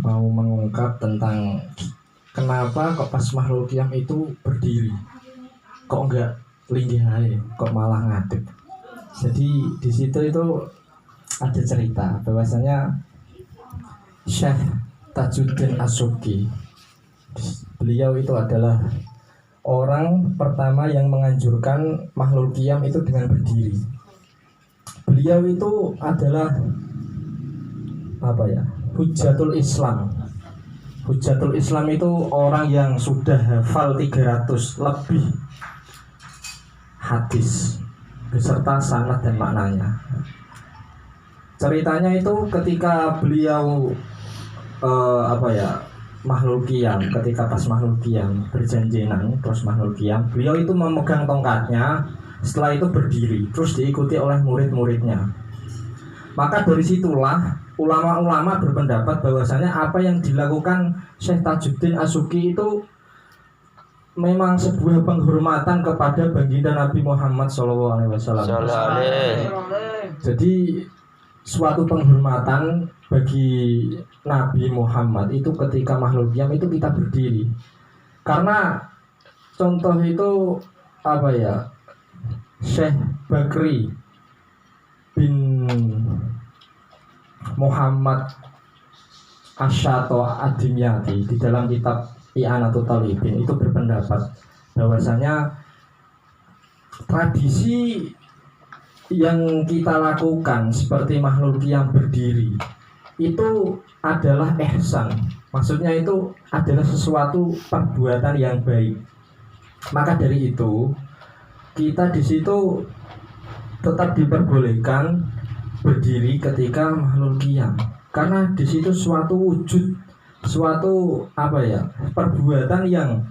mau mengungkap tentang kenapa kok pas makhluk qiyam itu berdiri, kok enggak linggih aja, kok malah ngadeg. Jadi di situ itu ada cerita bahwasanya Syekh Tajuddin As-Subki, beliau itu adalah orang pertama yang menganjurkan makhluk qiyam itu dengan berdiri. Beliau itu adalah Hujatul Islam. Hujatul Islam itu orang yang sudah hafal 300 lebih hadis beserta sanad dan maknanya. Ceritanya itu ketika beliau makhluk qiyam, ketika pas makhluk qiyam berjanjinan terus makhluk qiyam, beliau itu memegang tongkatnya, setelah itu berdiri terus diikuti oleh murid-muridnya. Maka dari situlah ulama-ulama berpendapat bahwasanya apa yang dilakukan Syekh Tajuddin As-Subki itu memang sebuah penghormatan kepada baginda Nabi Muhammad SAW. Jadi suatu penghormatan bagi Nabi Muhammad itu ketika makhluk qiyam itu kita berdiri. Karena contoh itu Syekh Bakri bin Muhammad Asyato Ad-Dimyati di dalam kitab I'anatul Talibin itu berpendapat bahwasanya tradisi yang kita lakukan seperti makhluk yang berdiri itu adalah ihsan. Maksudnya itu adalah sesuatu perbuatan yang baik. Maka dari itu kita di situ tetap diperbolehkan berdiri ketika makhluk qiyam, karena di situ suatu wujud, suatu perbuatan yang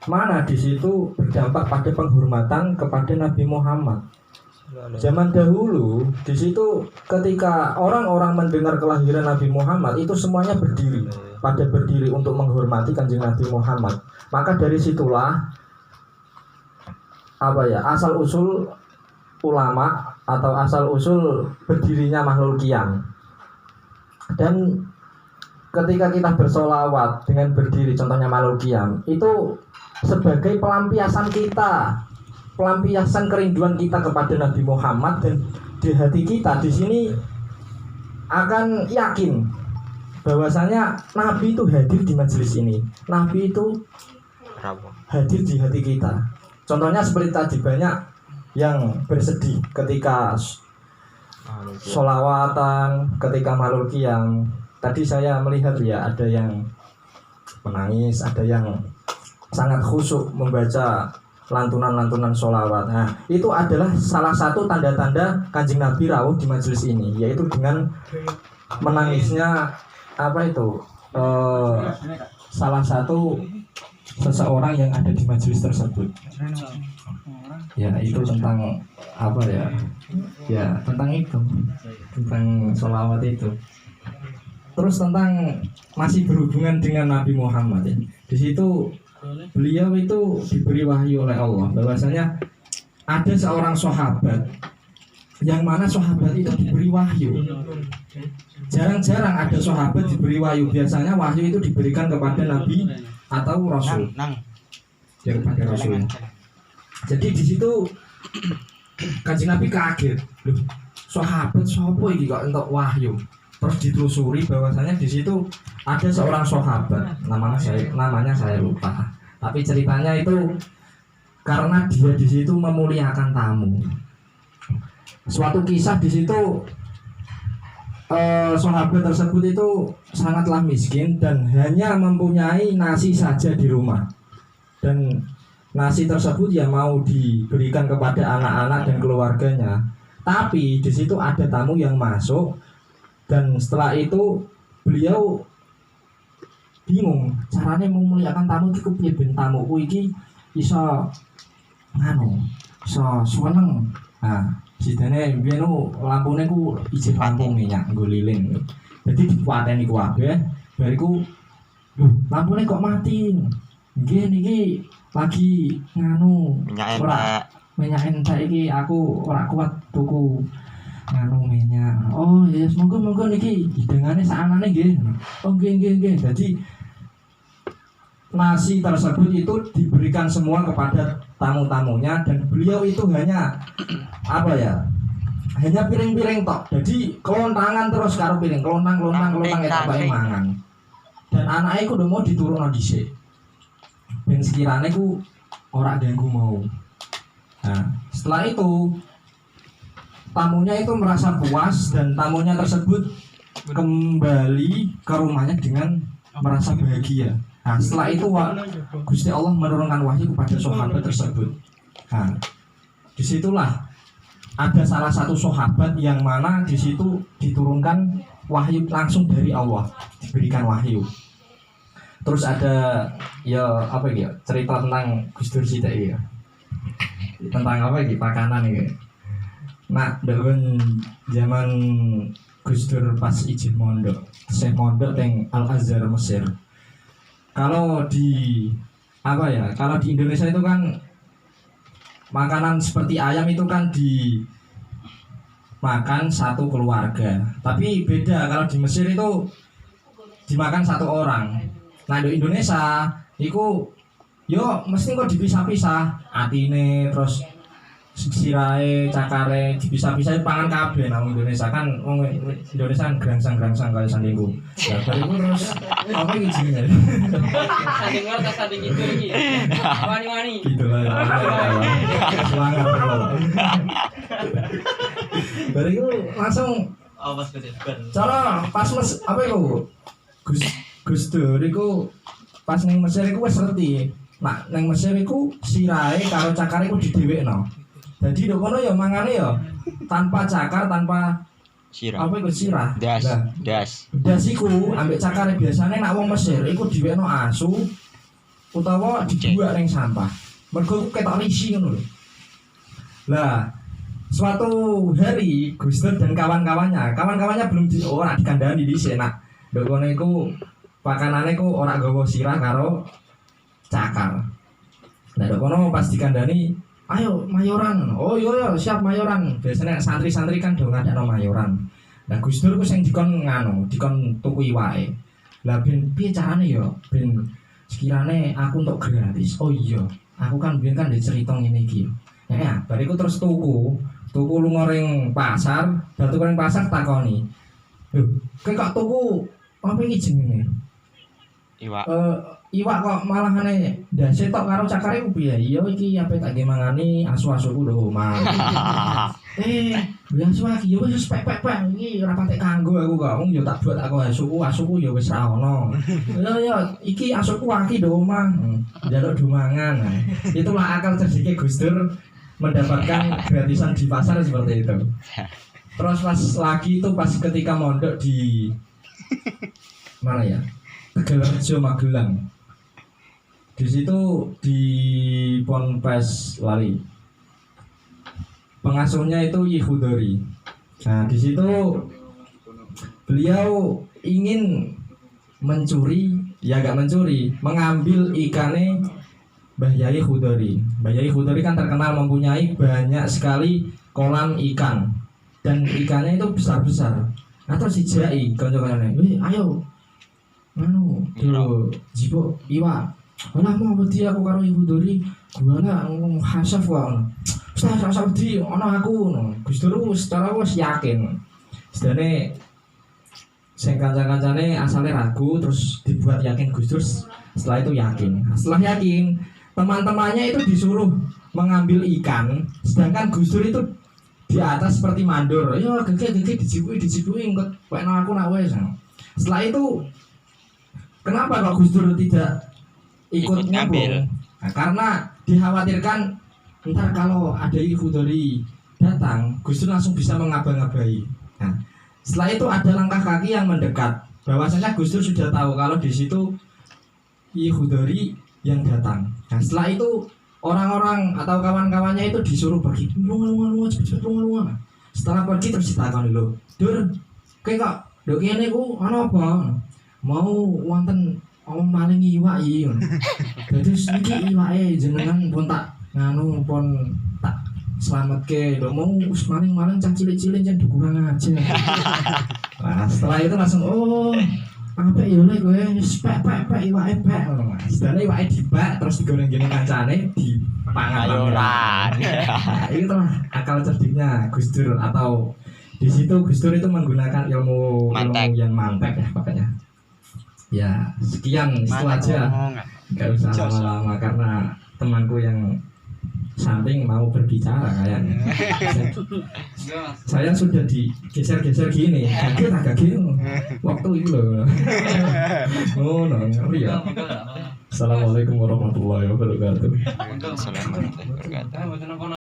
mana di situ berdampak pada penghormatan kepada Nabi Muhammad. Zaman dahulu di situ ketika orang-orang mendengar kelahiran Nabi Muhammad itu semuanya berdiri, pada berdiri untuk menghormati Kanjeng Nabi Muhammad. Maka dari situlah asal usul ulama atau asal usul berdirinya makhluk qiyam. Dan ketika kita bersolawat dengan berdiri, contohnya makhluk qiyam, itu sebagai pelampiasan kita, pelampiasan kerinduan kita kepada Nabi Muhammad. Dan di hati kita di sini akan yakin bahwasanya Nabi itu hadir di majelis ini, Nabi itu hadir di hati kita. Contohnya seperti tadi, banyak yang bersedih ketika sholawatan, ketika makhluk qiyam. Tadi saya melihat ada yang menangis, ada yang sangat khusyuk membaca lantunan-lantunan sholawat. Nah, itu adalah salah satu tanda-tanda Kanjeng Nabi rawuh di majelis ini, yaitu dengan menangisnya salah satu seseorang yang ada di majelis tersebut. Ya, itu tentang tentang itu, tentang sholawat itu. Terus tentang masih berhubungan dengan Nabi Muhammad ya. Di situ beliau itu diberi wahyu oleh Allah bahwasanya ada seorang sahabat yang mana sahabat itu diberi wahyu. Jarang-jarang ada sahabat diberi wahyu. Biasanya wahyu itu diberikan kepada Nabi atau Rasul. Ya, kepada Rasul. Jadi di situ Kanjeng Nabi kaget, loh, sahabat sapa iki kok entuk wahyu. Terus ditelusuri bahwasanya di situ ada seorang sahabat, namanya saya lupa. Tapi ceritanya itu karena dia di situ memuliakan tamu. Suatu kisah di situ sahabat tersebut itu sangatlah miskin dan hanya mempunyai nasi saja di rumah. Dan nasi tersebut ya mau diberikan kepada anak-anak dan keluarganya. Tapi di situ ada tamu yang masuk, dan setelah itu beliau bingung caranya memuliakan tamu iki piye ben tamuku iki iso iso seneng. Nah, sidane mbiyen lampune ku ijin lampu minyak nggo lilin. Jadi dipateni kabeh, bariku lho lampune kok mati. Nggih niki lagi minyak entek iki aku ora kuat tuku nganu minyak. Oh ya semoga niki hidungane saanane nggih. Oh nggih. Jadi nasi tersebut itu diberikan semua kepada tamu-tamunya dan beliau itu hanya apa ya? Hanya piring-piring tok. Jadi kelontangan terus karo piring, kelontang eta bae mangan. Dan anake ku udah mau diturunno dhisik. Ben sekirane ku ora ganggu mau. Nah, setelah itu tamunya itu merasa puas dan tamunya tersebut kembali ke rumahnya dengan merasa bahagia. Nah, setelah itu Gusti Allah menurunkan wahyu kepada sahabat tersebut. Nah, disitulah ada salah satu sahabat yang mana di situ diturunkan wahyu langsung dari Allah, diberikan wahyu. Terus ada ya apa ya cerita tentang Gus Dur sithik ya. Tentang apa iki pakanan iki. Nah, dalam zaman Gus Dur pas izin mondok, saya mondok teng Al Azhar Mesir. Kalau di apa ya? Kalau di Indonesia itu kan makanan seperti ayam itu kan dimakan satu keluarga. Tapi beda kalau di Mesir itu dimakan satu orang. Nah di Indonesia itu yo mesti kok dipisah-pisah. Atine terus sirahe, cakare dipisah-pisah pangan kabeh nang Indonesia kan wong Indonesia kan grangsang-grangsang kaya sandingku. Ya bariku terus apa iki jenenge? Sanding luar ta sanding itu iki. Wani-wani. Gitu lah. Semangat bro. Bariku langsung Awas kesebar. cara pas apa iku? Gus Dur iku pas ning Mesir iku wis ngerti. Nah, ning Mesir iku sirahe karo cakare iku didhewekno. Jadi dok kono ya mangane ya tanpa cakar, tanpa sirah. apa iku sirah. Das. Nah, Das. das iku ambek cakare biasane nak wong Mesir iku diwekno asu utawa dibuak ning sampah. Mergo ketok risi ngono lho. Lah, suatu hari Gus Dur dan kawan-kawannya belum ora dikandani dhisik nak. Dok kono iku pakanane iku ora gawa sirah karo cakar. Nah, dok kono pas dikandani ayo mayoran, oh iya siap mayoran. Biasanya santri-santri kan do ngadakno mayoran. Nah Gus Dur ku sing dikon dikon tuku iwake. Lah ben piye carane ya ben sekirane aku untuk gratis. Oh iya, aku kan biyen kan dicerita ngene iki. Ya, bariku terus tuku lunga ring pasar, bar tuku ring pasar takoni. Lho, kowe kok tuku apa iki jenenge? Iwak. Iwak kok malah aneh ndase tok karo cakare ku piye? Iya iki ape tak ge mangani asu-asuku lho, Mas. Biasa iki yo wis pek-pek iki ora patek kanggo aku kok. Wong yo tak buat aku asuku yo wis ra ono. Ya iki asuku aki lho, Mas. Njaluk dumangan. Itulah akal cerdiknya Gus Dur mendapatkan gratisan di pasar seperti itu. Terus pas lagi itu pas ketika mondok di mana ya? Tegalrejo Magelang. Di situ di Ponpes Lali. Pengasuhnya itu Yihudori. Nah, di situ beliau ingin mencuri, ya gak mencuri, mengambil ikannya Mbah Yai Khudori. Mbah Yai Khudori kan terkenal mempunyai banyak sekali kolam ikan dan ikannya itu besar-besar. Nah terus dijai kanca-kancane, "Wih, ayo. Manu, yo jipo iwak. Alah mau wedi aku karo Ibu Dori, gua lah hasaf wae. Wis rasa wedi ana aku ngono. Gus Dur secara wis yakin. Sedane sing kanca-kancane asale ragu terus dibuat yakin Gus Dur, setelah itu yakin. Setelah yakin, teman-temannya itu disuruh mengambil ikan, sedangkan Gus Dur itu di atas seperti mandor. Yo gege dicipui engko wekno aku nak wis. Setelah itu kenapa kok Gus Dur tidak ikut ngambil? Nah, karena dikhawatirkan ntar kalau ada Ibu Dori datang, Gus Dur langsung bisa mengaba-ngabai. Nah, setelah itu ada langkah kaki yang mendekat. Bahwasanya Gus Dur sudah tahu kalau di situ Ibu Dori yang datang. Nah, setelah itu orang-orang atau kawan-kawannya itu disuruh pergi. Lunga, cepet lunga. Setelah pergi terus ditakoni lho, Dur, kowe kok ndok kene ku ana apa? Mau wonten om maling iwak iki. Dadi iki iwake jenengan pun tak nganu pun tak selamat ke lo mau maling-maling cah cilik-cilik jangan dikurang aja. Nah setelah itu langsung apa ya oleh gue pek iwake pek ngono Mas. Dan iwake dibak terus digoreng gini kancane dipangan Ayoran. Nah, itulah akal cerdiknya Gus Dur atau di situ Gus Dur itu menggunakan ilmu yang mantek ya pokoknya. Ya sekian itu aja. Gak usah lama-lama karena temanku yang samping mau berbicara kayaknya. Saya sudah digeser-geser gini, kaget agak gini. Waktu itu loh. Oh, ngeri ya. Assalamualaikum warahmatullahi wabarakatuh. Assalamualaikum warahmatullahi wabarakatuh.